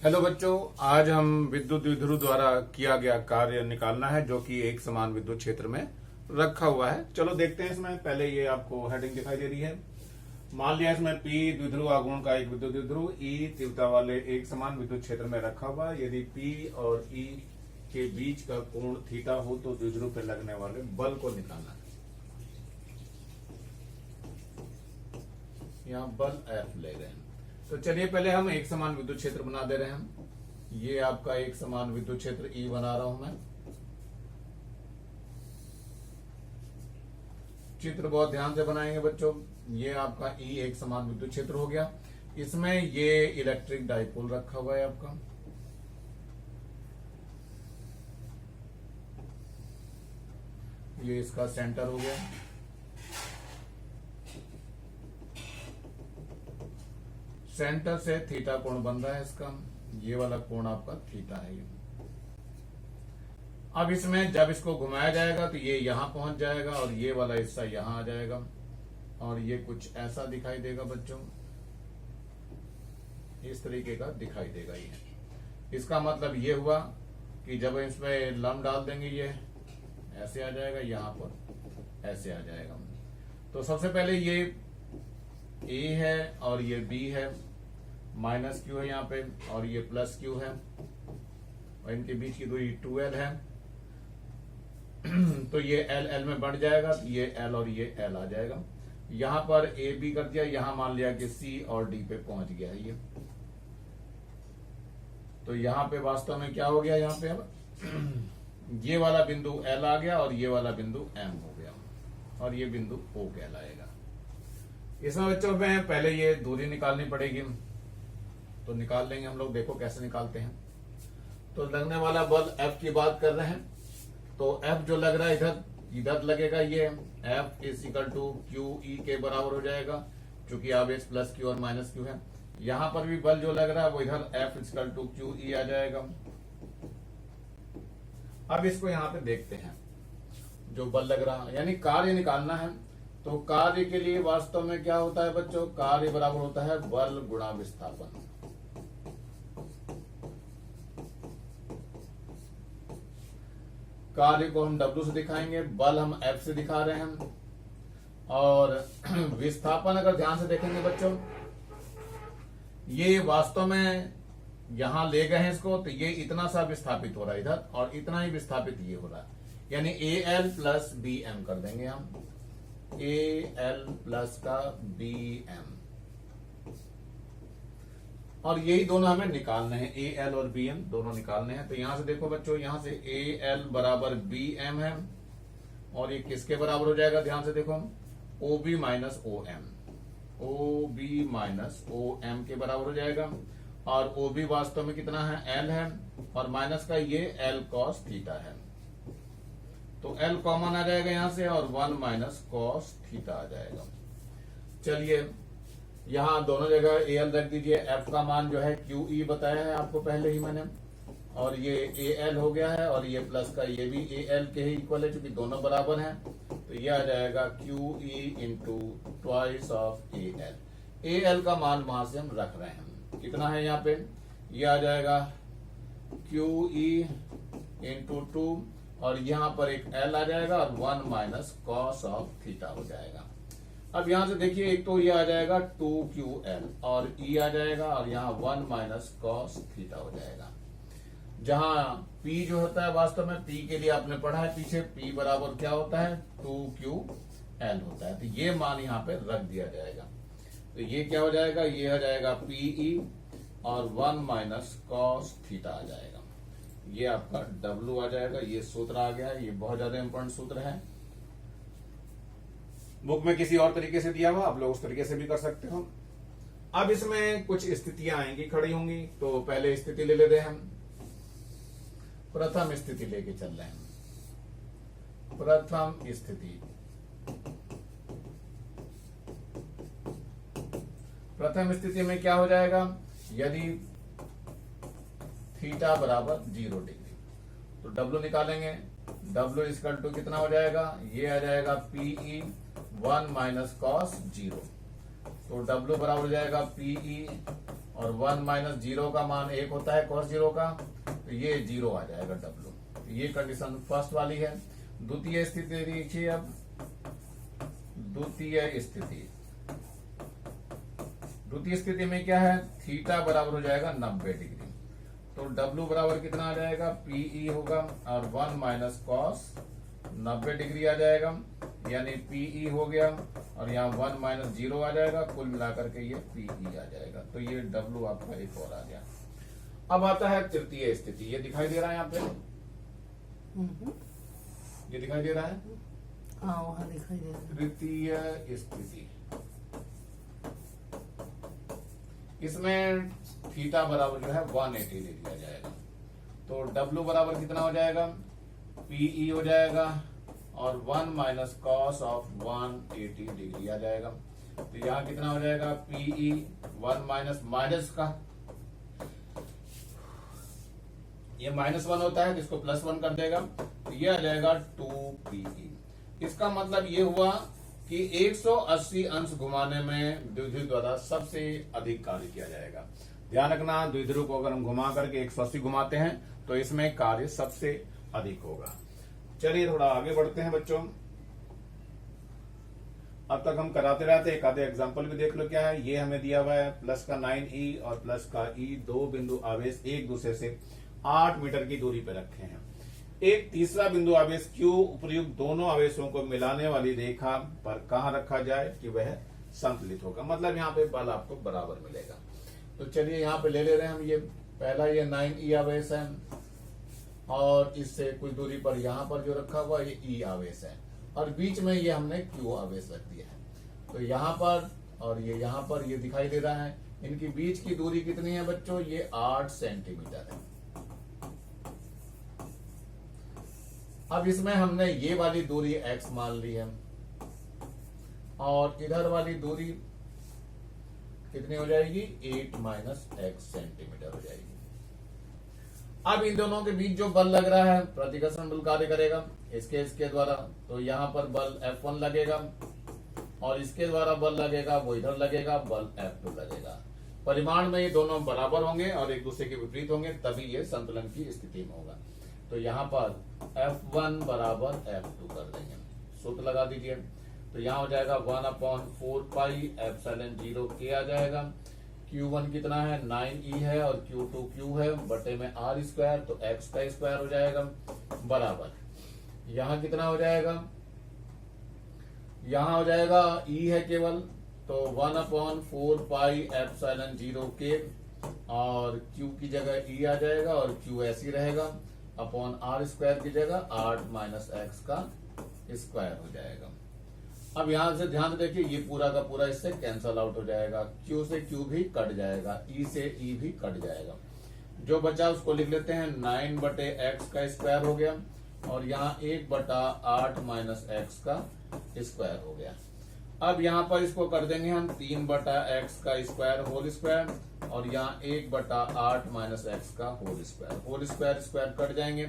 Hello बच्चों, आज हम विद्युत द्विध्रुव द्वारा किया गया कार्य निकालना है जो कि एक समान विद्युत क्षेत्र में रखा हुआ है। चलो देखते हैं। इसमें पहले ये आपको हेडिंग दिखाई दे रही है। मान लिया इसमें P द्विध्रुव आघूर्ण का एक विद्युत द्विध्रुव E तीव्रता वाले एक समान विद्युत क्षेत्र में रखा हुआ। यदि P और E के बीच का कोण थीटा हो तो द्विध्रुव पर लगने वाले बल को निकालना है। यहाँ बल F ले रहे हैं। तो चलिए पहले हम एक समान विद्युत क्षेत्र बना दे रहे हैं। ये आपका एक समान विद्युत क्षेत्र E बना रहा हूं मैं। चित्र बहुत ध्यान से बनाएंगे बच्चों। ये आपका E एक समान विद्युत क्षेत्र हो गया। इसमें ये इलेक्ट्रिक डाइपोल रखा हुआ है आपका। ये इसका सेंटर हो गया। सेंटर से थीटा कोण बन रहा है इसका। ये वाला कोण आपका थीटा है। ये अब इसमें जब इसको घुमाया जाएगा तो ये यहां पहुंच जाएगा और ये वाला हिस्सा यहां आ जाएगा और ये कुछ ऐसा दिखाई देगा बच्चों। इस तरीके का दिखाई देगा ये। इसका मतलब ये हुआ कि जब इसमें लंब डाल देंगे ये ऐसे आ जाएगा, यहां पर ऐसे आ जाएगा। तो सबसे पहले ये A है और ये B है, माइनस Q है यहाँ पे और ये प्लस Q है और इनके बीच की दूरी 2L है। तो ये L में बढ़ जाएगा तो ये L और ये L आ जाएगा। यहां पर A B कर दिया, यहां मान लिया कि C और D पे पहुंच गया है ये। तो यहां पे वास्तव में क्या हो गया, यहाँ पे अब ये वाला बिंदु L आ गया और ये वाला बिंदु M हो गया और ये बिंदु O कहलाएगा। इसमें बच्चों में पहले ये दूरी निकालनी पड़ेगी, तो निकाल लेंगे हम लोग। देखो कैसे निकालते हैं। तो लगने वाला बल F की बात कर रहे हैं। तो F जो लग रहा है इधर लगेगा। ये F is equal to Q E के बराबर हो जाएगा, क्योंकि आवेश प्लस Q और माइनस Q है। यहां पर भी बल जो लग रहा है वो इधर F is equal to Q E आ जाएगा। अब इसको यहाँ पे देखते हैं जो बल लग रहा है, यानी कार्य निकालना है। तो कार्य के लिए वास्तव में क्या होता है बच्चों, कार्य बराबर होता है बल गुणा विस्थापन। कार्य को हम W से दिखाएंगे, बल हम F से दिखा रहे हैं। और विस्थापन अगर ध्यान से देखेंगे बच्चों, ये वास्तव में यहां ले गए हैं इसको, तो ये इतना सा विस्थापित हो रहा है इधर और इतना ही विस्थापित ये हो रहा है, यानी AL प्लस BM कर देंगे हम। AL प्लस का BM, और यही दोनों हमें निकालने हैं। AL और BM दोनों निकालने हैं। तो यहां से देखो बच्चों, यहां से AL बराबर BM है और ये किसके बराबर हो जाएगा, ध्यान से देखो, OB minus OM। OB minus OM के बराबर हो जाएगा। और OB वास्तव में कितना है, L है, और माइनस का ये L cos थीटा है। तो L कॉमन आ जाएगा यहां से और 1 माइनस cos थीटा आ जाएगा। चलिए यहां दोनों जगह AL रख दीजिए। F का मान जो है QE बताया है आपको पहले ही मैंने, और ये AL हो गया है और ये प्लस का ये भी AL के ही इक्वल है, क्योंकि दोनों बराबर हैं। तो ये आ जाएगा QE into twice of AL। AL का मान वहां से हम रख रहे हैं, कितना है यहाँ पे, ये आ जाएगा QE इंटू 2 और यहां पर एक L आ जाएगा और 1 माइनस कॉस ऑफ थीटा हो जाएगा। अब यहां से देखिए, एक तो ये आ जाएगा 2QL और E आ जाएगा और यहाँ 1 माइनस कॉस थीटा हो जाएगा। जहां P जो होता है, वास्तव में P के लिए आपने पढ़ा है पीछे, P बराबर क्या होता है, 2QL होता है। तो ये मान यहाँ पे रख दिया जाएगा। तो ये क्या हो जाएगा, ये आ जाएगा PE और 1 माइनस कॉस थीटा आ जाएगा। ये आपका W आ जाएगा। ये सूत्र आ गया है, ये बहुत ज्यादा इंपॉर्टेंट सूत्र है। बुक में किसी और तरीके से दिया हुआ, आप लोग उस तरीके से भी कर सकते हो। अब इसमें कुछ स्थितियां आएंगी, खड़ी होंगी। तो पहले स्थिति ले लेते हैं हम। प्रथम स्थिति लेके चल रहे हैं। प्रथम स्थिति, प्रथम स्थिति में क्या हो जाएगा, यदि थीटा बराबर 0 डिग्री, तो W निकालेंगे। W इक्वल टू कितना हो जाएगा, ये आ जाएगा PE 1 माइनस कॉस 0। तो W बराबर हो जाएगा PE और 1 माइनस 0 का मान 1 होता है cos 0 का, तो ये 0 आ जाएगा W। तो ये कंडीशन फर्स्ट वाली है। द्वितीय स्थिति देखिए, अब द्वितीय स्थिति में क्या है, थीटा बराबर हो जाएगा 90 डिग्री। तो W बराबर कितना आ जाएगा, PE होगा और 1 माइनस कॉस 90 डिग्री आ जाएगा, यानी PE हो गया और यहाँ 1 माइनस 0 आ जाएगा, कुल मिलाकर के ये PE आ जाएगा। तो ये W आपका एक और आ गया। अब आता है तृतीय स्थिति, ये दिखाई दे रहा है यहाँ पे, ये दिखाई दे रहा है, हाँ वहाँ दिखाई दे रहा है। तृतीय स्थिति, इसमें थीटा बराबर जो है 180 डिग्री आ जाएगा। तो W बराबर कितना हो जाएगा, PE हो जाएगा और 1 माइनस कॉस ऑफ 180 डिग्री आ जाएगा। तो यहाँ कितना हो जाएगा, PE 1 माइनस का, ये -1 होता है, जिसको +1 कर देगा, तो ये आ जाएगा 2PE। इसका मतलब ये हुआ कि 180 अंश घुमाने में द्विध्रुव द्वारा सबसे अधिक कार्य किया जाएगा। ध्यान रखना, द्विध्रुव को अगर हम घुमा करके 180 घुमाते हैं तो इसमें कार्य सबसे अधिक होगा। चलिए थोड़ा आगे बढ़ते हैं बच्चों। अब तक हम कराते रहते, एक आधे एग्जाम्पल भी देख लो क्या है। ये हमें दिया हुआ है प्लस का 9E और प्लस का E, दो बिंदु आवेश एक दूसरे से 8 मीटर की दूरी पर रखे हैं। एक तीसरा बिंदु आवेश Q उपयुक्त दोनों आवेशों को मिलाने वाली रेखा पर कहां रखा जाए कि वह संतुलित होगा, मतलब यहाँ पे बल आपको बराबर मिलेगा। तो चलिए यहाँ पे ले रहे हैं हम, ये पहला ये 9E आवेश है और इससे कुछ दूरी पर यहाँ पर जो रखा हुआ ये E आवेश है और बीच में ये हमने Q आवेश रख दिया है। तो यहाँ पर और ये यहाँ पर ये दिखाई दे रहा है, इनकी बीच की दूरी कितनी है बच्चों, ये 8 सेंटीमीटर है। अब इसमें हमने ये वाली दूरी x मान ली है और इधर वाली दूरी कितनी हो जाएगी, 8 माइनस x सेंटीमीटर हो जाएगी। अब इन दोनों के बीच जो बल लग रहा है, प्रतिकर्षण बल कार्य करेगा इसके द्वारा, तो यहाँ पर बल F1 लगेगा और इसके द्वारा बल लगेगा वो इधर लगेगा, बल F2 लगेगा। परिमाण में ये दोनों बराबर होंगे और एक दूसरे के विपरीत होंगे, तभी ये संतुलन की स्थिति में होगा। तो यहाँ पर F1 बराबर F2 कर देंगे, सूत्र लगा दीजिए। तो यहाँ हो जाएगा 1/4 पाई एप्सिलॉन 0 K आ जाएगा। Q1 कितना है, 9E है और Q2 Q है, बटे में R स्क्वायर, तो X का स्क्वायर हो जाएगा बराबर, यहाँ कितना हो जाएगा, यहाँ हो जाएगा E है केवल, तो 1/4 पाई एप्सिलॉन 0 K और Q की जगह E आ जाएगा और Q ऐसी रहेगा, अपॉन R स्क्वायर की जगह 8 माइनस x का स्क्वायर हो जाएगा। अब यहां से ध्यान देखिए, ये पूरा का पूरा इससे कैंसल आउट हो जाएगा, Q से Q भी कट जाएगा, E से E भी कट जाएगा। जो बचा उसको लिख लेते हैं, 9/x का स्क्वायर हो गया और यहाँ 1/8 माइनस x का स्क्वायर हो गया। अब यहाँ पर इसको कर देंगे हम 3/x का स्क्वायर होल स्क्वायर और यहाँ 1/8 माइनस x का होल स्क्वायर कट जाएंगे,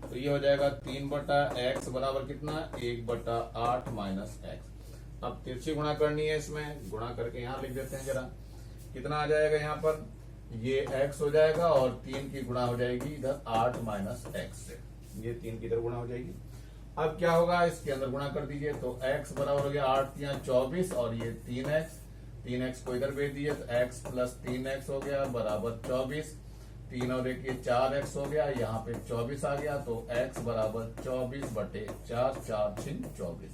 तो ये हो जाएगा 3/x बराबर कितना, 1/8 माइनस x। अब तिरछी गुणा करनी है, इसमें गुणा करके यहाँ लिख देते हैं जरा, कितना आ जाएगा, यहाँ पर ये x हो जाएगा और 3 की गुणा हो जाएगी इधर 8 माइनस x से, ये 3 की इधर गुणा हो जाएगी। अब क्या होगा, इसके अंदर गुणा कर दीजिए, तो x बराबर हो गया 8 या 24 और ये 3x को इधर भेज दीजिए, तो x प्लस 3x हो गया बराबर 24, 3 और 1 ये 4x हो गया, यहाँ पे 24 आ गया, तो x बराबर 24/4, 4 6 24,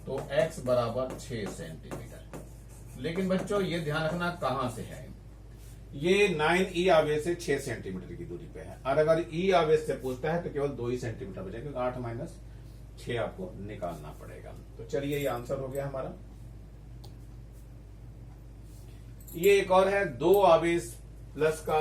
तो x बराबर 6 सेंटीमीटर। लेकिन बच्चों ये ध्यान रखना कहां से है, ये 9E आवेश से 6 सेंटीमीटर की दूरी पे है और अगर E आवेश से पूछता है तो केवल 2 ही सेंटीमीटर बचेगा, क्योंकि 8 माइनस 6 आपको निकालना पड़ेगा। तो चलिए ये आंसर हो गया हमारा। ये एक और है, 2 आवेश प्लस का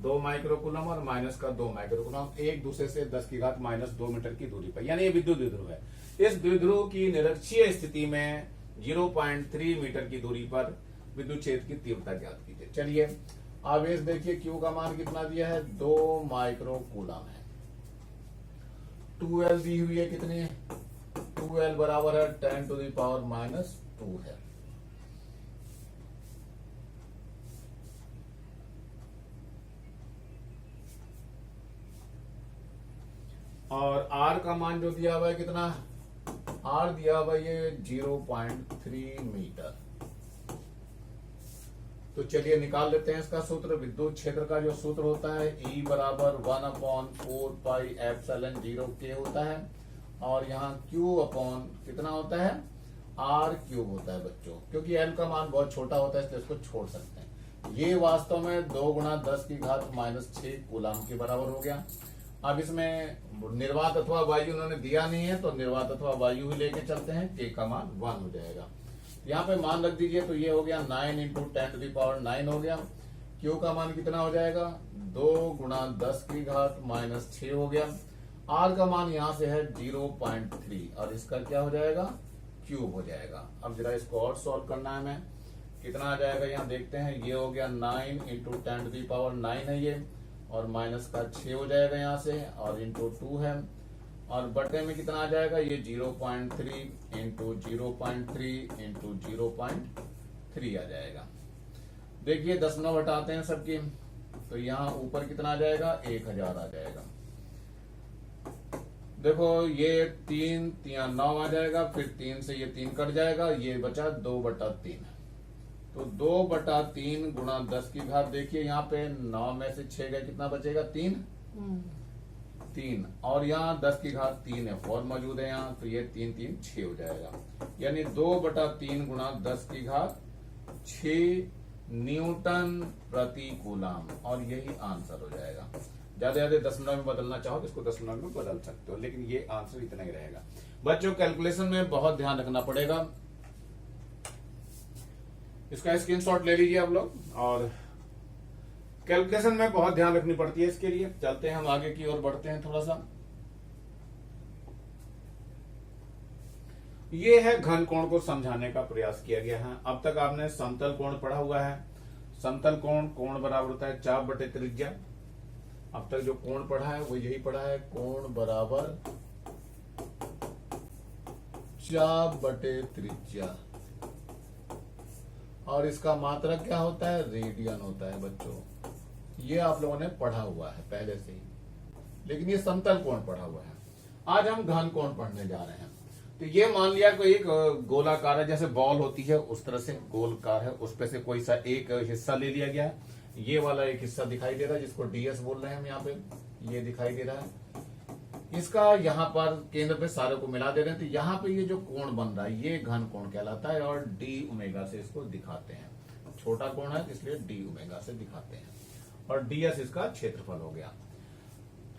2 माइक्रोकूलम और माइनस का 2 माइक्रोकूलम एक दूसरे से 10⁻⁻2 मीटर की दूरी पर, यानी ये विद्युत द्विध्रुव है। इस द्विध्रुव की निरक्षीय स्थिति में 0.3 मीटर की दूरी पर विद्युत क्षेत्र की तीव्रता ज्ञात कीजिए। चलिए आवेश देखिए, Q का मान कितना दिया है, 2 माइक्रोकूलम है। 2L दी हुई है, कितनी है, 2L बराबर है 10⁻⁻2 है। और आर का मान जो दिया हुआ है कितना, आर दिया हुआ है ये 0.3 मीटर। तो चलिए निकाल लेते हैं इसका सूत्र। विद्युत क्षेत्र का जो सूत्र होता है E बराबर 1/4πε0K होता है, और यहाँ Q अपॉन कितना होता है, R क्यूब होता है बच्चों। क्योंकि L का मान बहुत छोटा होता है इसलिए इसको छोड़ सकते हैं। ये वास्तव में 2 × 10⁻⁶ कूलाम के बराबर हो गया। अब इसमें निर्वात अथवा वायु उन्होंने दिया नहीं है, तो निर्वात अथवा वायु ही लेके चलते हैं। K का मान 1 हो जाएगा। यहाँ पे मान रख दीजिए, तो ये हो गया 9 × 10⁻9 हो गया। Q का मान कितना हो जाएगा, 2 × 10⁻⁶ हो गया। R का मान यहाँ से है 0.3 और इसका क्या हो जाएगा, क्यूब हो जाएगा। अब जरा इसको और सॉल्व करना है हमें, कितना आ जाएगा यहाँ देखते हैं। ये हो गया 9 × 10⁹ है ये, और माइनस का 6 हो जाएगा यहाँ से, और इंटू 2 है, और बटे में कितना आ जाएगा, ये 0.3 × 0.3 × 0.3 आ जाएगा। देखिए 10 हटाते हैं सबकी, तो यहाँ ऊपर कितना आ जाएगा, 1000 आ जाएगा। देखो ये 3 × 9 आ जाएगा, फिर 3 से ये 3 कट जाएगा, ये बचा 2/3। तो 2/3 × 10 की घात, देखिए यहाँ पे 9 में से 6 गए, कितना बचेगा, 3। 3 और यहाँ 10 की घात 3 है, 4 मौजूद है यहाँ, तो ये 3 3 6 हो जाएगा। यानी 2/3 × 10 की घात 6 न्यूटन प्रति कूलाम, और यही आंसर हो जाएगा। ज्यादा दशमलव में बदलना चाहो तो इसको दशमलव में बदल सकते हो, लेकिन ये आंसर इतना ही रहेगा। बच्चों कैलकुलेशन में बहुत ध्यान रखना पड़ेगा, इसका स्क्रीनशॉट ले लीजिए आप लोग, और कैलकुलेशन में बहुत ध्यान रखनी पड़ती है इसके लिए। चलते हैं हम आगे की ओर बढ़ते हैं थोड़ा सा। ये है घन कोण को समझाने का प्रयास किया गया है। अब तक आपने समतल कोण पढ़ा हुआ है। समतल कोण बराबर होता है चाप बटे त्रिज्या। अब तक जो कोण पढ़ा है वो यही पढ़ा है, कोण बराबर चाप बटे त्रिज्या, और इसका मात्रक क्या होता है, रेडियन होता है बच्चों। ये आप लोगों ने पढ़ा हुआ है पहले से ही, लेकिन ये समतल कोण पढ़ा हुआ है। आज हम घन कोण पढ़ने जा रहे हैं। तो ये मान लिया कोई एक गोलाकार है, जैसे बॉल होती है उस तरह से गोलकार है, उस पे से कोई सा एक हिस्सा ले लिया गया है। ये वाला एक हिस्सा दिखाई दे रहा है जिसको डीएस बोल रहे हैं हम, यहाँ पे ये दिखाई दे रहा है। इसका यहाँ पर केंद्र पे सारे को मिला दे रहे हैं, तो यहाँ पे ये जो कोण बन रहा है ये घन कोण कहलाता है, और डी ओमेगा से इसको दिखाते हैं। छोटा कोण है इसलिए डी ओमेगा से दिखाते हैं, और डीएस इसका क्षेत्रफल हो गया।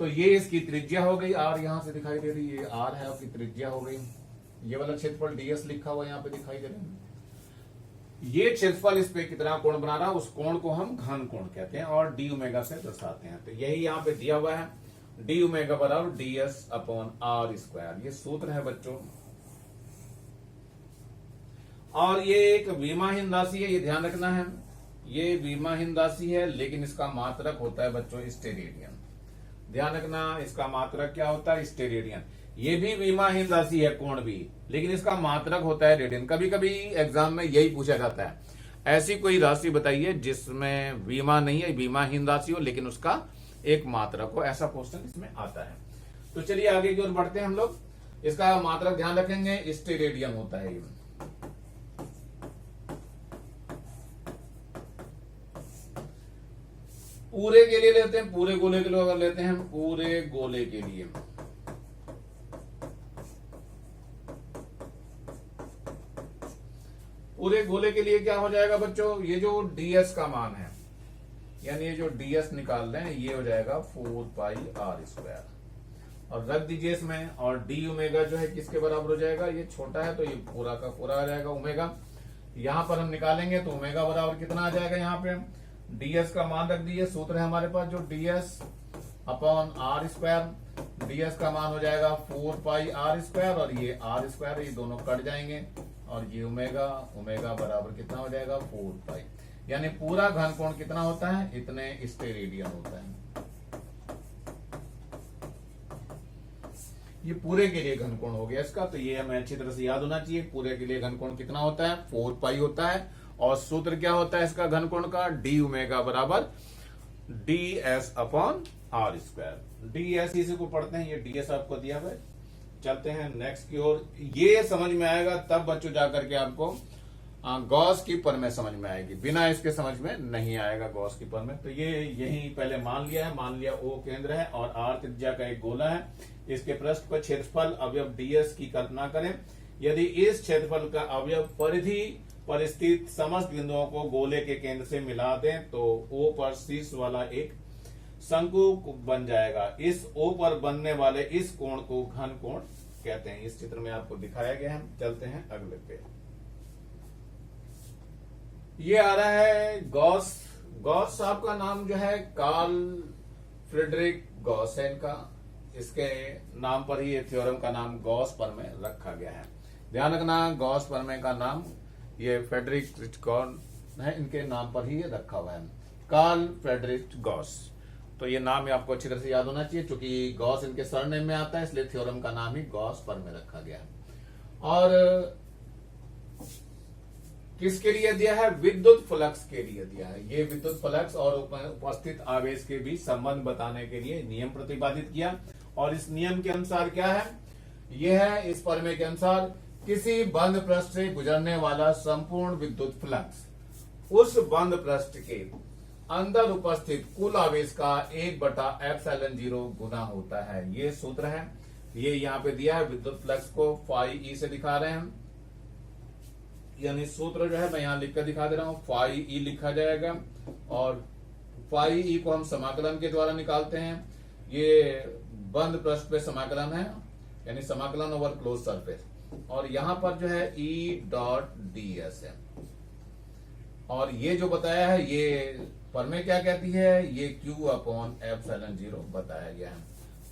तो ये इसकी त्रिज्या हो गई, आर यहाँ से दिखाई दे रही है, ये आर है, आपकी त्रिज्या हो गई। ये वाला क्षेत्रफल डीएस लिखा हुआ यहाँ पे दिखाई दे रहा है। ये क्षेत्रफल इस पे कितना कोण बना रहा है, उस कोण को हम घन कोण कहते हैं, और डी ओमेगा से दर्शाते हैं। तो यही यहाँ पे दिया हुआ है, डी ओमेगा बराबर डीएस अपॉन आर स्क्वायर, ये सूत्र है बच्चों। और ये एक विमाहीन राशि है, ये ध्यान रखना है, ये विमाहीन राशि है, लेकिन इसका मात्रक होता है बच्चों स्टेरेडियन। ध्यान रखना, इसका मात्रक क्या होता है, स्टेरेडियन। ये भी विमाहीन राशि है कोण भी, लेकिन इसका मात्रक होता है रेडियन। कभी कभी एग्जाम में यही पूछा जाता है, ऐसी कोई राशि बताइए जिसमें विमा नहीं है, विमाहीन राशि हो, लेकिन उसका एक मात्रक हो, ऐसा क्वेश्चन इसमें आता है। तो चलिए आगे की ओर बढ़ते हैं हम लोग। इसका मात्रक ध्यान रखेंगे, स्टेरेडियन होता है ये। पूरे के लिए लेते हैं, पूरे गोले के लिए अगर लेते हैं हम, पूरे गोले के लिए क्या हो जाएगा बच्चों, ये जो डीएस का मान है, यानी ये जो डीएस निकाल रहे हैं, ये हो जाएगा 4πr², और रख दीजिए इसमें। और डी ओमेगा जो है किसके बराबर हो जाएगा, ये छोटा है तो ये पूरा का पूरा आ जाएगा ओमेगा। यहां पर हम निकालेंगे तो ओमेगा बराबर कितना आ जाएगा, यहाँ पे डीएस का मान रख दीजिए। सूत्र है हमारे पास जो डीएस अपॉन r², डीएस का मान हो जाएगा 4πr², और ये r², ये दोनों कट जाएंगे, और ये ओमेगा बराबर कितना हो जाएगा, 4π। यानी पूरा घन कोण कितना होता है, इतने स्टेरेडियन होता है। ये पूरे के लिए घन कोण हो गया इसका, तो ये हमें अच्छी तरह से याद होना चाहिए। पूरे के लिए घन कोण कितना होता है, 4π होता है, और सूत्र क्या होता है इसका घन कोण का, डी ओमेगा बराबर D S upon R square. ds इसी को पढ़ते हैं, ये ds आपको दिया हुआ है। चलते हैं नेक्स्ट की ओर। ये समझ में आएगा तब बच्चों जाकर के आपको गॉस की प्रमेय समझ में आएगी, बिना इसके समझ में नहीं आएगा गॉस की प्रमेय। तो ये यही पहले मान लिया है, मान लिया O केंद्र है और R त्रिज्या का एक गोला है। इसके पृष्ठ पर क्षेत्रफल अवयव ds की कल्पना करें। यदि इस क्षेत्रफल का अवयव परिधि पर स्थित समस्त बिंदुओं को गोले के केंद्र से मिला दें तो O पर शीर्ष वाला एक शंकु बन जाएगा। इस O पर बनने वाले इस कोण को घन कोण कहते हैं। इस चित्र में आपको दिखाया गया है। चलते हैं अगले पे। ये आ रहा है गॉस। गॉस साहब का नाम जो है कार्ल फ्रेडरिक गॉस है इनका। इसके नाम पर ही ये थ्योरम का नाम गॉस प्रमेय रखा गया है। ध्यान रखना, गॉस प्रमेय का नाम ये फ्रेडरिक गॉस है, इनके नाम पर ही ये रखा हुआ है, कार्ल फ्रेडरिक गॉस। तो ये नाम आपको अच्छी तरह से याद होना चाहिए, क्योंकि गॉस इनके सरनेम में आता है, इसलिए थ्योरम का नाम ही गॉस प्रमेय रखा गया है। और किसके लिए दिया है? विद्युत फ्लक्स के लिए दिया है। ये विद्युत फ्लक्स और उपस्थित आवेश के बीच संबंध बताने के लिए नियम प्रतिपादित किया। और इस नियम के अनुसार क्या है? यह है इस प्रमेय के अनुसार किसी बंद पृष्ठ से गुजरने वाला संपूर्ण विद्युत फ्लक्स उस बंद पृष्ठ के अंदर उपस्थित कुल आवेश का 1/ε0 गुना होता है। ये सूत्र है, ये यहाँ पे दिया है। विद्युत फ्लक्स को फाई ई से दिखा रहे हैं हम, यानी सूत्र जो है मैं यहां लिखकर दिखा दे रहा हूं। फाई ई लिखा जाएगा और फाई ई को हम समाकलन के द्वारा निकालते हैं। ये बंद पृष्ठ पे समाकलन है, यानी समाकलन ओवर क्लोज सरफेस। और यहां पर जो है E.ds है। और ये जो बताया है, ये प्रमेय क्या कहती है? ये Q/ε0 बताया गया है।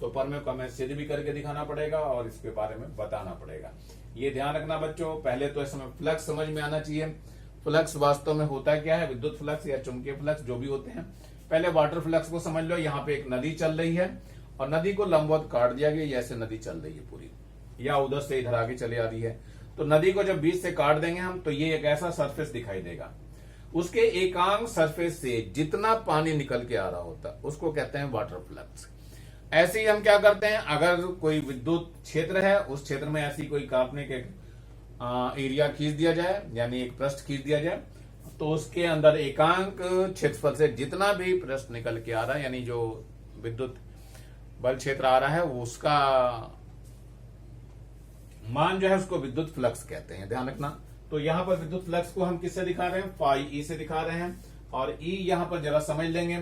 तो प्रमेय को हमें सिद्ध भी करके दिखाना पड़ेगा और इसके बारे में बताना पड़ेगा। ये ध्यान रखना बच्चों, पहले तो इसमें फ्लक्स समझ में आना चाहिए। फ्लक्स वास्तव में होता क्या है? विद्युत फ्लक्स या चुंबकीय फ्लक्स जो भी होते हैं। पहले वाटर फ्लक्स को समझ लो। यहाँ पे एक नदी चल रही है और नदी को लंबवत काट दिया गया, ऐसे नदी चल रही है पूरी, या उधर से इधर आगे चली आ रही है। तो नदी को जब बीच से काट देंगे हम, तो ये एक ऐसा सरफेस दिखाई देगा। उसके एकांक सरफेस से जितना पानी निकल के आ रहा होता है उसको कहते हैं वाटर फ्लक्स। ऐसे ही हम क्या करते हैं, अगर कोई विद्युत क्षेत्र है, उस क्षेत्र में ऐसी कोई काल्पनिक एरिया खींच दिया जाए, यानी एक पृष्ठ खींच दिया जाए, तो उसके अंदर एकांक क्षेत्रफल से जितना भी पृष्ठ निकल के आ रहा है, यानी जो विद्युत बल क्षेत्र आ रहा है, उसका मान जो है उसको विद्युत फ्लक्स कहते हैं। ध्यान रखना। तो यहां पर विद्युत फ्लक्स को हम किससे दिखा रहे हैं? फाई ई से दिखा रहे हैं। और ई यहां पर जरा समझ लेंगे।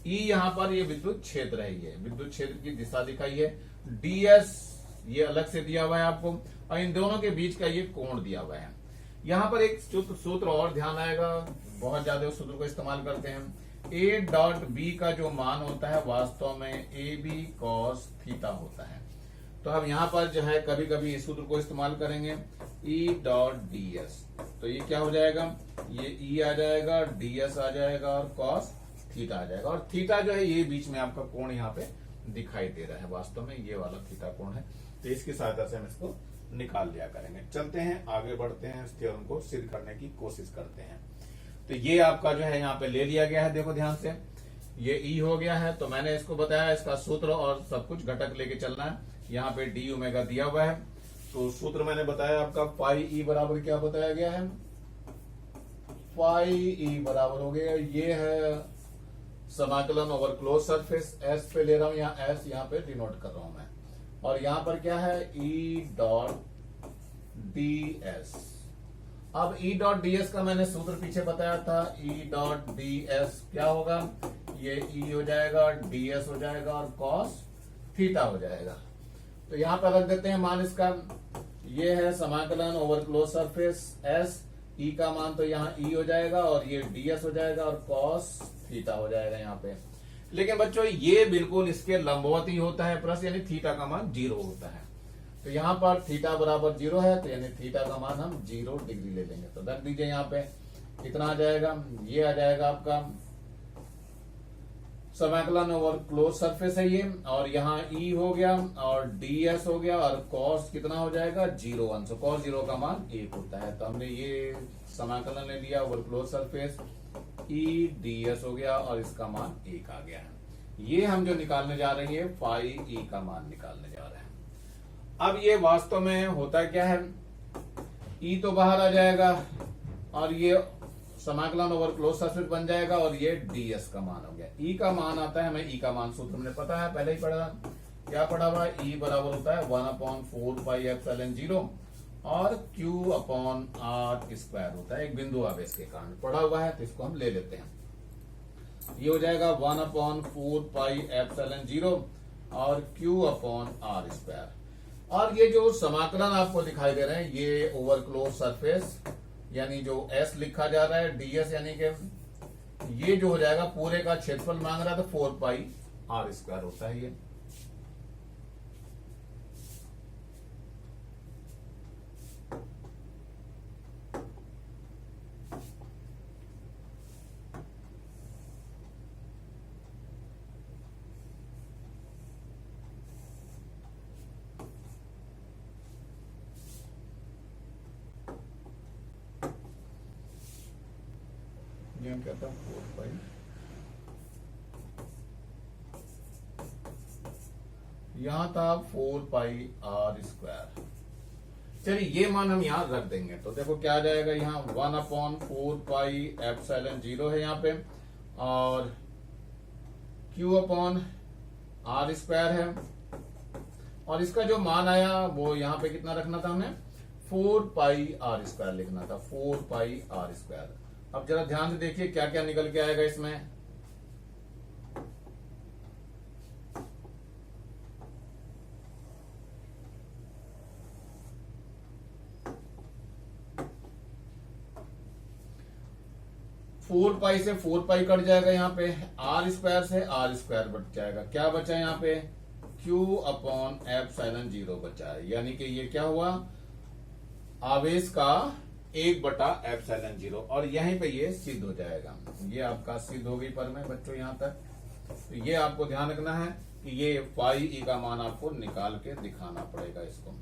ई यहां पर ये विद्युत क्षेत्र है, ये विद्युत क्षेत्र की दिशा दिखाई है। ds ये अलग से दिया हुआ है आपको, और इन दोनों के बीच का ये कोण दिया हुआ है। यहां पर एक सूत्र और ध्यान आएगा, बहुत ज्यादा उस सूत्र को इस्तेमाल करते हैं। A.B का जो मान होता है वास्तव में AB cos थीटा होता है। तो हम यहाँ पर जो है कभी कभी इस सूत्र को इस्तेमाल करेंगे, E.ds। तो ये क्या हो जाएगा? ये E आ जाएगा, ds आ जाएगा और cos थीटा आ जाएगा। और थीटा जो है ये बीच में आपका कोण यहाँ पे दिखाई दे रहा है, वास्तव में ये वाला थीटा कोण है। तो इसकी सहायता से हम इसको निकाल लिया करेंगे। चलते हैं आगे बढ़ते हैं, इस थ्योरम को सिद्ध करने की कोशिश करते हैं। तो ये आपका जो है यहाँ पे ले लिया गया है, देखो ध्यान से, ये E हो गया है। तो मैंने इसको बताया, इसका सूत्र और सब कुछ घटक लेके चलना है। यहाँ पे डी ओमेगा दिया हुआ है। तो सूत्र मैंने बताया आपका, फाई ई बराबर क्या बताया गया है? फाई ई बराबर हो गया, ये है समाकलन ओवर क्लोज सरफेस। एस पे ले रहा हूं, यहाँ एस यहाँ पे डिनोट कर रहा हूं मैं। और यहां पर क्या है? E.ds। अब E.ds का मैंने सूत्र पीछे बताया था। E.ds क्या होगा? ये E हो जाएगा, ds हो जाएगा और cos थीटा हो जाएगा। तो यहां पर रख देते हैं मान इसका। ये है समाकलन over close surface S. E का मान तो यहाँ E हो जाएगा और ये ds हो जाएगा और cos थीटा हो जाएगा यहाँ पे। लेकिन बच्चों ये बिल्कुल इसके लंबवत ही होता है प्लस, यानी थीटा का मान 0 होता है। तो यहाँ पर थीटा बराबर 0 है, तो यानी थीटा का मान हम 0 डिग्री ले लेंगे। तो रख दीजिए यहाँ पे, कितना आ जाएगा? ये आ जाएगा आपका समाकलन ओवर क्लोज सरफेस है ये, और यहाँ E हो गया और ds हो गया और cos कितना हो जाएगा? 0 अंश। cos 0 का मान 1 होता है। तो हमने ये समाकलन ले लिया over close surface, E ds हो गया और इसका मान 1 आ गया है। ये हम जो निकालने जा रहे हैं फाई ई का मान निकालने जा रहे हैं। अब ये वास्तव में होता क्या है, ई तो बाहर आ जाएगा और ये समाकलन ओवर क्लोज सरफेस बन जाएगा और ये ds का मान हो गया। ई का मान आता है, हमें ई का मान सूत्र हमने पता है, पहले ही पढ़ा, क्या पढ़ा हुआ, ई बराबर होता है 1/4πε0 और Q अपॉन आर स्क्वायर होता है एक बिंदु आवेश के कारण, पढ़ा हुआ है, तो इसको हम ले लेते हैं। ये हो जाएगा 1/4πε0 और Q अपॉन आर स्क्वायर। और ये जो समाकलन आपको दिखाई दे रहे हैं ये ओवर क्लोज सरफेस यानी जो S लिखा जा रहा है ds यानी कि ये जो हो जाएगा पूरे का क्षेत्रफल मांग रहा है तो 4πr² होता है ये। ये हम कहते हैं 4π, यहां था 4πr²। चलिए ये मान हम यहां रख देंगे तो देखो क्या आ जाएगा, यहाँ 1/4πε0 है यहाँ पे और Q अपॉन r² है और इसका जो मान आया वो यहाँ पे कितना रखना था हमें, 4πr² लिखना था, 4πr²। अब जरा ध्यान से देखिए क्या क्या निकल के आएगा इसमें। फोर पाई से 4π कट जाएगा, यहाँ पे r² से r² बच जाएगा, क्या बचा यहाँ पे Q अपॉन ε0 बचा है, यानी कि ये क्या हुआ, आवेश का 1/ε0 और यहीं पे ये सिद्ध हो जाएगा। ये आपका सिद्ध हो गई पर में बच्चों यहाँ तक। तो ये आपको ध्यान रखना है कि ये फाई ई का मान आपको निकाल के दिखाना पड़ेगा इसको,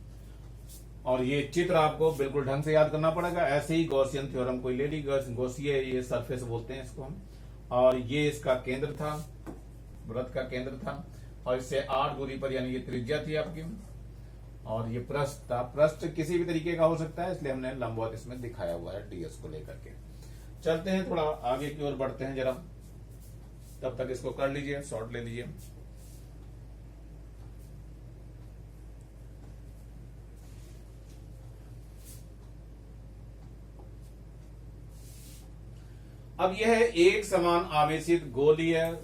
और ये चित्र आपको बिल्कुल ढंग से याद करना पड़ेगा। ऐसे ही गॉसियन थ्योरम कोई ले ली, गॉसिये ये सरफेस बोलते हैं इसको हम, और ये इसका केंद्र था, वृत्त का केंद्र था और इससे 8 दूरी पर यानी ये त्रिज्या थी आपकी, और ये पृष्ठ था। पृष्ठ किसी भी तरीके का हो सकता है इसलिए हमने लंबवत इसमें दिखाया हुआ है ds को लेकर के। चलते हैं थोड़ा आगे की ओर बढ़ते हैं जरा, तब तक इसको कर लीजिए, शॉर्ट ले लीजिए। अब यह है एक समान आवेशित गोलीय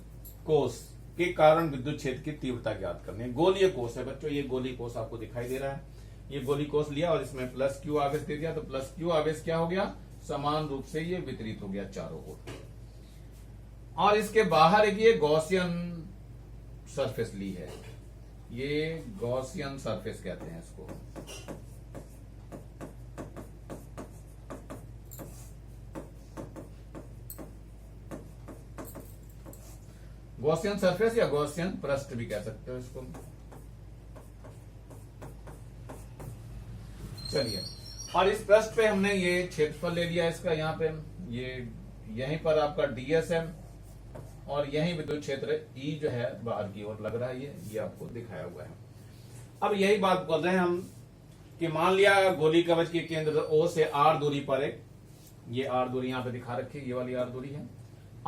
कोष के कारण विद्युत क्षेत्र की तीव्रता ज्ञात करनी है। गोलीय कोष है बच्चों, ये गोलीय कोष आपको दिखाई दे रहा है, ये गोलीय कोष लिया और इसमें प्लस Q आवेश दे दिया, तो प्लस Q आवेश क्या हो गया, समान रूप से ये वितरित हो गया चारों ओर। और इसके बाहर एक ये गॉसियन सरफेस ली है, ये गॉसियन सरफेस कहते हैं इसको। गॉसियन सरफेस या गॉसियन पृष्ठ भी कह सकते हो इसको। चलिए, और इस पृष्ठ पे हमने ये क्षेत्रफल ले लिया इसका, यहाँ पे ये यहीं पर आपका ds है और यहीं विद्युत क्षेत्र E जो है बाहर की ओर लग रहा है, ये आपको दिखाया हुआ है। अब यही बात बोल रहे हैं हम कि मान लिया गोली कवच के केंद्र O से r दूरी पर एक, ये r दूरी यहाँ पे दिखा रखी है, ये वाली r दूरी है,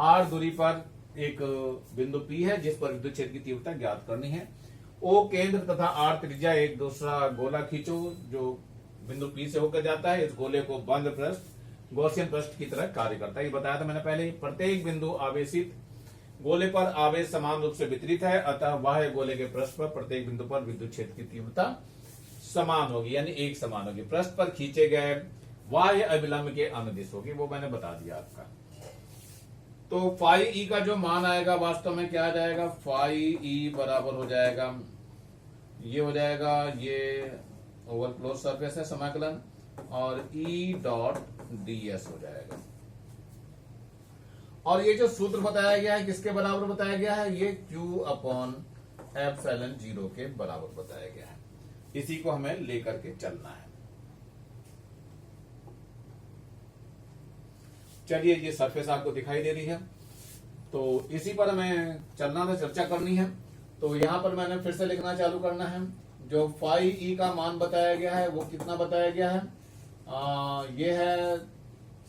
r दूरी पर एक बिंदु P है जिस पर विद्युत क्षेत्र की तीव्रता ज्ञात करनी है। O केंद्र तथा r त्रिज्या एक दूसरा गोला खींचो जो बिंदु P से होकर जाता है। इस गोले को बंद पृष्ठ गॉसियन पृष्ठ की तरह कार्य करता है, ये बताया था मैंने पहले ही। प्रत्येक बिंदु आवेशित गोले पर आवेश समान रूप से वितरित है, अतः बाह्य गोले के पृष्ठ पर प्रत्येक बिंदु पर विद्युत क्षेत्र की तीव्रता समान होगी, यानी एक समान होगी। पृष्ठ पर खींचे गए बाह्य अभिलंब के अनुदिश होगी, वो मैंने बता दिया आपका। तो फाई ई का जो मान आएगा वास्तव में क्या आ जाएगा, फाई ई बराबर हो जाएगा, ये हो जाएगा, ये ओवर क्लोज सरफेस है समाकलन, और ई डॉट ds हो जाएगा। और ये जो सूत्र बताया गया है किसके बराबर बताया गया है, ये Q अपॉन ε0 के बराबर बताया गया है। इसी को हमें लेकर के चलना है। चलिए, ये सरफेस आपको दिखाई दे रही है। तो इसी पर हमें चलना है, चर्चा करनी है। तो यहाँ पर मैंने फिर से लिखना चालू करना है। जो फाई ई का मान बताया गया है वो कितना बताया गया है, ये है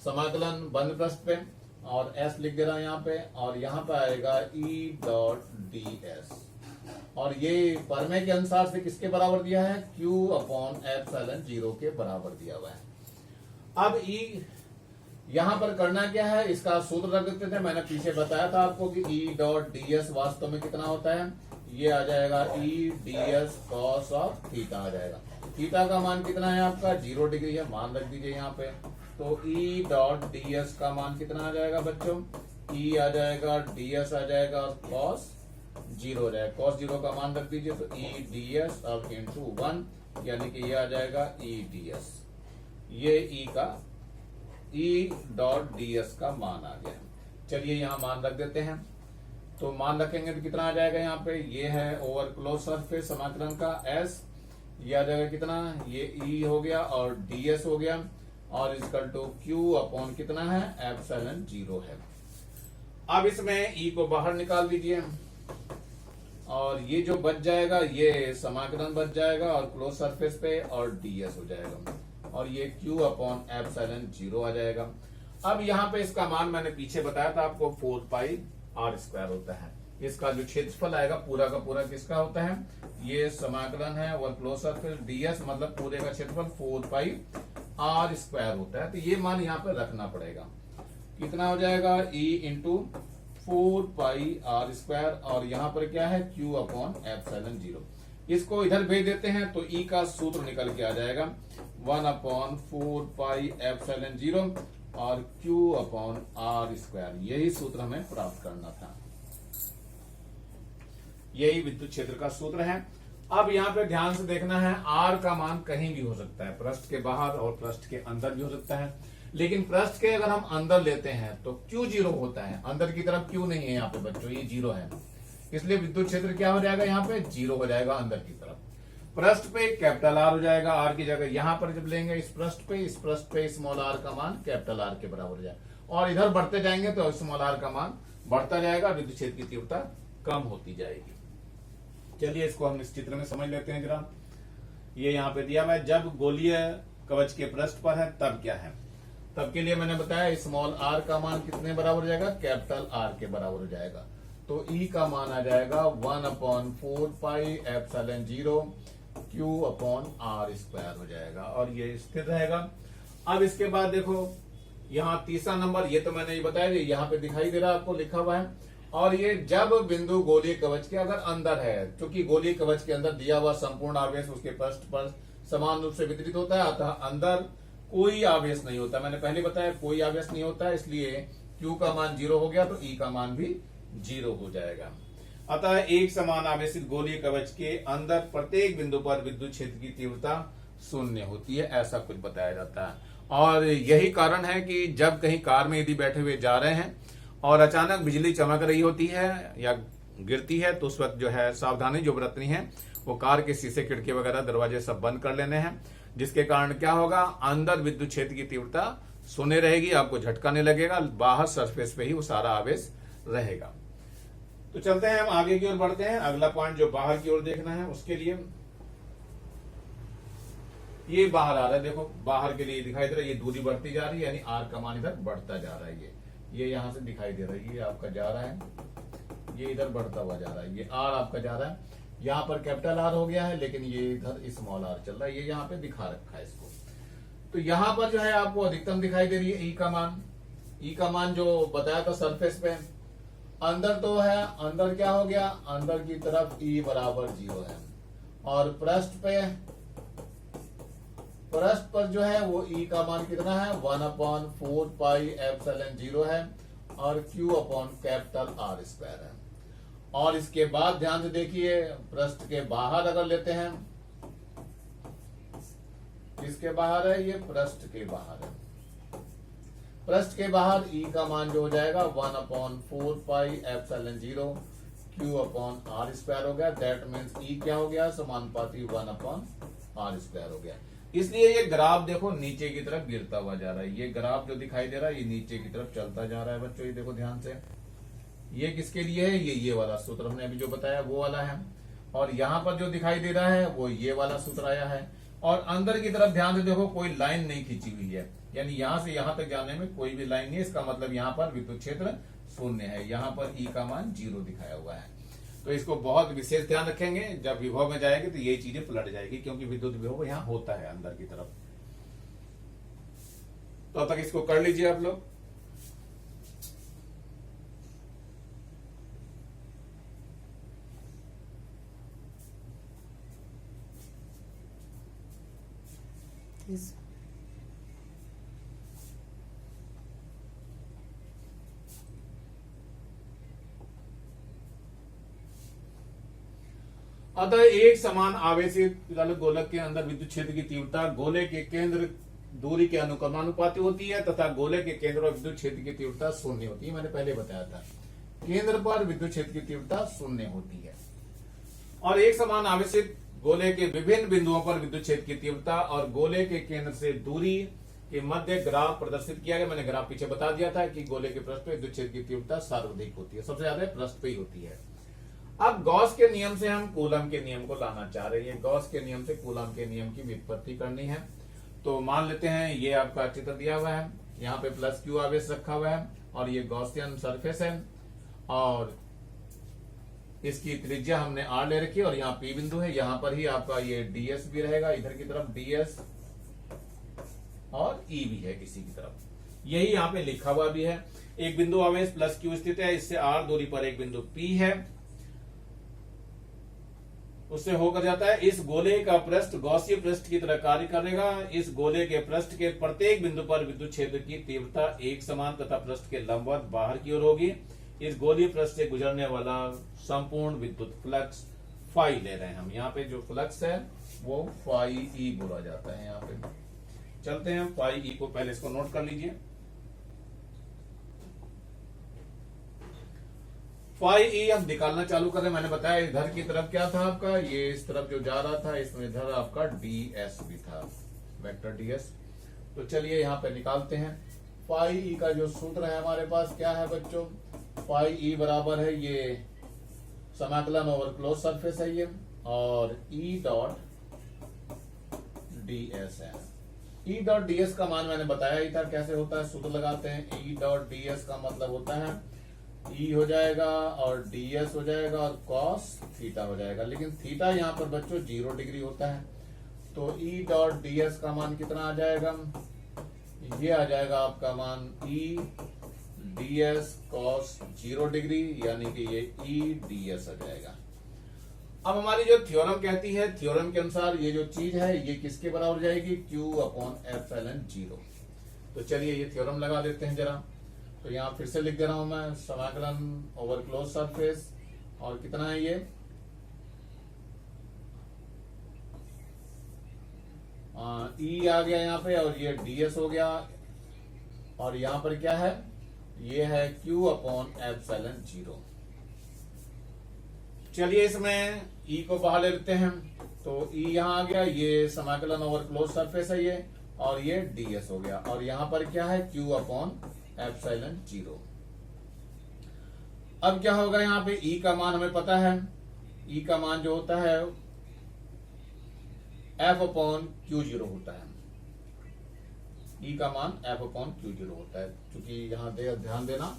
समाकलन बंद पृष्ठ पे, और एस लिख दे रहा है यहाँ पे, और यहाँ पे आएगा ई डॉट डी एस, और ये परमे के अनुसार से किसके बराबर दिया है, क्यू अपॉन एप्सिलॉन 0 के बराबर दिया हुआ है। अब ई यहां पर करना क्या है, इसका सूत्र रख देते थे। मैंने पीछे बताया था आपको कि ई डॉट डी एस वास्तव में कितना होता है, ये आ जाएगा E D S cos of theta आ जाएगा। थीटा का मान कितना है आपका 0 डिग्री है, मान रख दीजिए यहाँ पे। तो ई डॉट डी एस का मान कितना आ जाएगा बच्चों, ई आ जाएगा, डी एस आ जाएगा और कॉस 0 हो जाएगा। कॉस 0 का मान रख दीजिए, तो ई डी एस और इंटू 1, यानी कि ये आ जाएगा ई डी एस। ये ई का ई डॉट डी एस का मान आ गया। चलिए यहाँ मान रख देते हैं। तो मान रखेंगे तो कितना आ जाएगा यहाँ पे, ये है ओवर क्लोज सरफेस समाकलन का एस, ये आ जाएगा कितना, ये ई हो गया और डी एस हो गया, और इक्वल टू क्यू अपॉन कितना है, एप्सिलॉन 0 है। अब इसमें ई को बाहर निकाल दीजिए, और ये जो बच जाएगा ये समाकलन बच जाएगा और क्लोज सरफेस पे, और डी एस हो जाएगा, और ये Q अपॉन एप्सिलॉन 0 आ जाएगा। अब यहाँ पे इसका मान मैंने पीछे बताया था आपको 4 पाई आर स्क्वायर होता है। इसका जो क्षेत्रफल आएगा पूरा का पूरा किसका होता है, ये समाकलन है और क्लोज सरफेस ds मतलब पूरे का क्षेत्रफल 4 पाई आर स्क्वायर होता है। तो ये मान यहाँ पे रखना पड़ेगा, कितना हो जाएगा E into 4 pi R square, और यहाँ पर क्या है Q अपॉन एप्सिलॉन 0। इसको इधर भेज देते हैं तो E का सूत्र निकल के आ जाएगा 1 अपॉन 4 पाई एप्सिलॉन 0 और Q अपॉन आर स्क्वायर। यही सूत्र हमें प्राप्त करना था, यही विद्युत क्षेत्र का सूत्र है। अब यहाँ पे ध्यान से देखना है, R का मान कहीं भी हो सकता है, पृष्ठ के बाहर और पृष्ठ के अंदर भी हो सकता है, लेकिन पृष्ठ के अगर हम अंदर लेते हैं तो Q 0 होता है, अंदर की तरफ Q नहीं है यहाँ पे बच्चों, ये 0 है, इसलिए विद्युत क्षेत्र क्या हो जाएगा, यहाँ पे 0 हो जाएगा अंदर की तरफ। पृष्ठ पे कैपिटल आर हो जाएगा, आर की जगह यहाँ पर जब लेंगे इस पृष्ठ पे स्मॉल आर का मान कैपिटल आर के बराबर हो जाएगा, और इधर बढ़ते जाएंगे तो स्मॉल आर का मान बढ़ता जाएगा, विद्युत क्षेत्र की तीव्रता कम होती जाएगी। चलिए इसको हम इस चित्र में समझ लेते हैं जरा। ये यहाँ पे दिया हुआ है, जब गोलीय कवच के पृष्ठ पर है तब क्या है, तब के लिए मैंने बताया स्मॉल आर का मान कितने बराबर हो जाएगा, कैपिटल आर के बराबर हो जाएगा। तो ई का मान आ जाएगा 1 upon 4 pi epsilon 0 Q upon R square हो जाएगा, और ये स्थिर रहेगा। अब इसके बाद देखो यहाँ तीसरा नंबर, ये तो मैंने ये बताया, यहाँ पे दिखाई दे रहा है आपको लिखा हुआ है, और ये जब बिंदु गोलीय कवच के अगर अंदर है, क्योंकि गोलीय कवच के अंदर दिया हुआ संपूर्ण आवेश उसके पृष्ठ पर समान रूप से वितरित होता है, अतः अंदर कोई आवेश नहीं होता। मैंने पहले बताया कोई आवेश नहीं होता, इसलिए Q का मान 0 हो गया तो E का मान भी 0 हो जाएगा। अतः एक समान आवेशित गोलीय कवच के अंदर प्रत्येक बिंदु पर विद्युत क्षेत्र की तीव्रता 0 होती है, ऐसा कुछ बताया जाता है। और यही कारण है कि जब कहीं कार में यदि बैठे हुए जा रहे हैं और अचानक बिजली चमक रही होती है या गिरती है, तो उस वक्त जो है सावधानी जो बरतनी है वो कार के शीशे, खिड़की वगैरह दरवाजे सब बंद कर लेने हैं, जिसके कारण क्या होगा, अंदर विद्युत क्षेत्र की तीव्रता 0 रहेगी, आपको झटका नहीं लगेगा, बाहर सरफेस पे ही वो सारा आवेश रहेगा। तो चलते हैं हम आगे की ओर बढ़ते हैं। अगला पॉइंट जो बाहर की ओर देखना है उसके लिए ये बाहर आ रहा है, देखो बाहर के लिए दिखाई दे रहा है, ये दूरी बढ़ती जा रही है, यानी आर का मान इधर बढ़ता जा रहा है। ये यहां से दिखाई दे रहा है, ये आपका जा रहा है, ये इधर बढ़ता हुआ जा रहा है, ये आर आपका जा रहा है, यहाँ पर कैपिटल आर हो गया है, लेकिन ये इधर स्मॉल आर चल रहा है, ये यहाँ पे दिखा रखा है इसको। तो यहाँ पर जो है आपको अधिकतम दिखाई दे रही है ई का मान, ई का मान जो बताया था सरफेस पे, अंदर तो है, अंदर क्या हो गया, अंदर की तरफ E बराबर 0 है, और पृष्ठ पर जो है वो E का मान कितना है, 1 अपॉन 4 पाई एप्सिलॉन 0 है, और Q upon capital R square है। और इसके बाद ध्यान से देखिए, पृष्ठ के बाहर अगर लेते हैं, किसके बाहर है, ये पृष्ठ के बाहर है, पृष्ठ के बाहर E का मान जो हो जाएगा 1 upon 4 pi epsilon 0 Q upon R square हो गया। दैट मीन्स E क्या हो गया, समानुपाती 1 अपॉन आर स्क्वायर हो गया। इसलिए ये ग्राफ देखो नीचे की तरफ गिरता हुआ जा रहा है, ये ग्राफ जो दिखाई दे रहा है ये नीचे की तरफ चलता जा रहा है बच्चों, ये देखो ध्यान से, ये किसके लिए है, ये वाला सूत्र हमने अभी जो बताया वो वाला है। और यहां पर जो दिखाई दे रहा है वो ये वाला सूत्र आया है। और अंदर की तरफ ध्यान से देखो, कोई लाइन नहीं खींची हुई है, यानी यहां से यहां तक जाने में कोई भी लाइन नहीं है। इसका मतलब यहां पर विद्युत क्षेत्र शून्य है। यहां पर ई का मान 0 दिखाया हुआ है। तो इसको बहुत विशेष ध्यान रखेंगे, जब विभव में जाएंगे तो ये चीजें पलट जाएगी, क्योंकि विद्युत विभव यहां होता है अंदर की तरफ। तो अब तक इसको कर लीजिए आप लोग। अतः एक समान आवेशित गोलक के अंदर विद्युत क्षेत्र की तीव्रता गोले के केंद्र दूरी के अनुक्रमानुपाती होती है तथा गोले के केंद्र और विद्युत क्षेत्र की तीव्रता शून्य होती है। मैंने पहले बताया था, केंद्र पर विद्युत क्षेत्र की तीव्रता शून्य होती है। और एक समान आवेशित गोले के विभिन्न बिंदुओं पर विद्युत क्षेत्र की तीव्रता और गोले के केंद्र से दूरी के मध्य ग्राफ प्रदर्शित किया गया। मैंने ग्राफ पीछे बता दिया था कि गोले के पृष्ठ पे विद्युत क्षेत्र की तीव्रता सर्वाधिक होती है, सबसे ज्यादा पृष्ठ पे ही होती है। अब गॉस के नियम से हम कूलम के नियम को लाना चाह रहे हैं। गॉस के नियम से कूलम के नियम की व्युत्पत्ति करनी है। तो मान लेते हैं ये आपका चित्र दिया हुआ है, यहाँ पे प्लस क्यू आवेश रखा हुआ है और ये गॉसियन सरफेस है और इसकी त्रिज्या हमने आर ले रखी है और यहाँ पी बिंदु है। यहाँ पर ही आपका ये डीएस भी रहेगा, इधर की तरफ डीएस और ई भी है इसी की तरफ। यही यहाँ पे लिखा हुआ भी है। एक बिंदु आवेश प्लस क्यू स्थित है, इससे आर दूरी पर एक बिंदु पी है, उससे होकर जाता है। इस गोले का पृष्ठ गॉसीय पृष्ठ की तरह कार्य करेगा। इस गोले के पृष्ठ के प्रत्येक बिंदु पर विद्युत क्षेत्र की तीव्रता एक समान तथा पृष्ठ के लंबवत बाहर की ओर होगी। इस गोलीय पृष्ठ से गुजरने वाला संपूर्ण विद्युत फ्लक्स फाई ले रहे हैं हम। यहाँ पे जो फ्लक्स है वो फाई ई बोला जाता है। यहाँ पे चलते हैं फाई ई को, पहले इसको नोट कर लीजिए। फाई ई हम निकालना चालू करें। मैंने बताया इधर की तरफ क्या था आपका, ये इस तरफ जो जा रहा था इसमें इधर आपका डीएस भी था, वेक्टर डीएस। तो चलिए यहाँ पे निकालते हैं। फाई ई का जो सूत्र है हमारे पास क्या है बच्चों, फाई ई बराबर है ये समाकलन ओवर क्लोज सरफेस है ये, और ई डॉट डीएस है। ई डॉट डीएस का मान मैंने बताया ही था कैसे होता है, सूत्र लगाते हैं। ई डॉट डीएस का मतलब होता है ई हो जाएगा और डीएस हो जाएगा और कॉस थीटा हो जाएगा। लेकिन थीटा यहाँ पर बच्चों 0 डिग्री होता है, तो ई डॉट डीएस का मान कितना आ जाएगा, ये आ जाएगा आपका मान ई डीएस कॉस 0 डिग्री, यानी कि ये ई डीएस आ जाएगा। अब हमारी जो थ्योरम कहती है, थ्योरम के अनुसार ये जो चीज है ये किसके बराबर जाएगी, Q अपॉन एप्सिलॉन 0। तो चलिए ये थ्योरम लगा देते हैं जरा। तो यहाँ फिर से लिख दे रहा हूं मैं, समाकलन ओवर क्लोज सरफेस, और कितना है ये ई आ गया यहाँ पे, और ये डीएस हो गया, और यहाँ पर क्या है, ये है Q अपॉन एप्सिलॉन 0। चलिए इसमें ई को बाहर ले लेते हैं। तो ई यहाँ आ गया, ये समाकलन ओवर क्लोज सरफेस है ये, और ये डीएस हो गया, और यहाँ पर क्या है Q अपॉन एप्सिलॉन 0। अब क्या होगा, यहाँ पे ई का मान हमें पता है, ई का मान जो होता है एफ अपॉन Q0 होता है। ई का मान एफ अपॉन Q0 होता है, क्योंकि यहाँ ध्यान देना,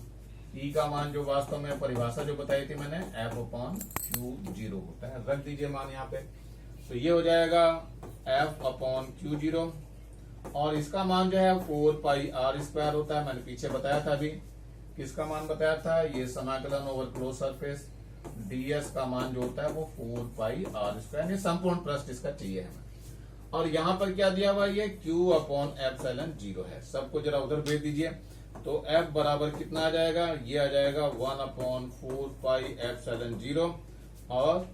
ई का मान जो वास्तव में परिभाषा जो बताई थी मैंने, एफ अपॉन Q0 होता है। रख दीजिए मान यहाँ पे, तो ये हो जाएगा एफ अपॉन Q0, और इसका मान जो है 4 पाई आर स्क्वायर होता है। मैंने पीछे बताया था अभी, किसका मान बताया था, ये समाकलन ओवर क्लोज सरफेस डीएस का मान जो होता है वो 4 पाई आर स्क्वायर, ये संपूर्ण पृष्ठ इसका चाहिए हमें। और यहाँ पर क्या दिया हुआ, ये Q अपॉन एप्सिलॉन 0 है। सबको जरा उधर भेज दीजिए। तो F बराबर कितना आ जाएगा, ये आ जाएगा 1 अपॉन 4 पाई एप्सिलॉन 0, और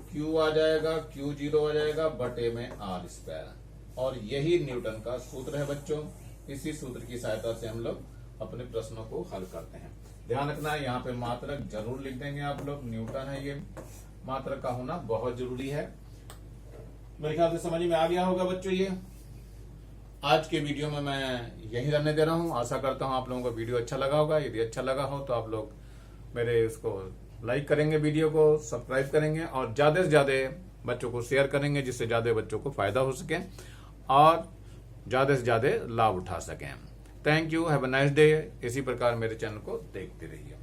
Q आ जाएगा, Q0 आ जाएगा बटे में आर स्क्वायर। और यही न्यूटन का सूत्र है बच्चों। इसी सूत्र की सहायता से हम लोग अपने प्रश्नों को हल करते हैं। ध्यान रखना है, यहाँ पे मात्रक जरूर लिख देंगे आप लोग, न्यूटन है ये, मात्रक का होना बहुत जरूरी है। मेरे ख्याल से समझ में आ गया होगा बच्चों। ये आज के वीडियो में मैं यही रहने दे रहा हूँ। आशा करता हूँ आप लोगों को वीडियो अच्छा लगा होगा। यदि अच्छा लगा हो तो आप लोग मेरे इसको लाइक करेंगे, वीडियो को सब्सक्राइब करेंगे और ज्यादा से ज्यादा बच्चों को शेयर करेंगे, जिससे ज्यादा बच्चों को फायदा हो सके और ज्यादा से ज्यादा लाभ उठा सकें। Thank you, have a nice day. इसी प्रकार मेरे चैनल को देखते रहिए।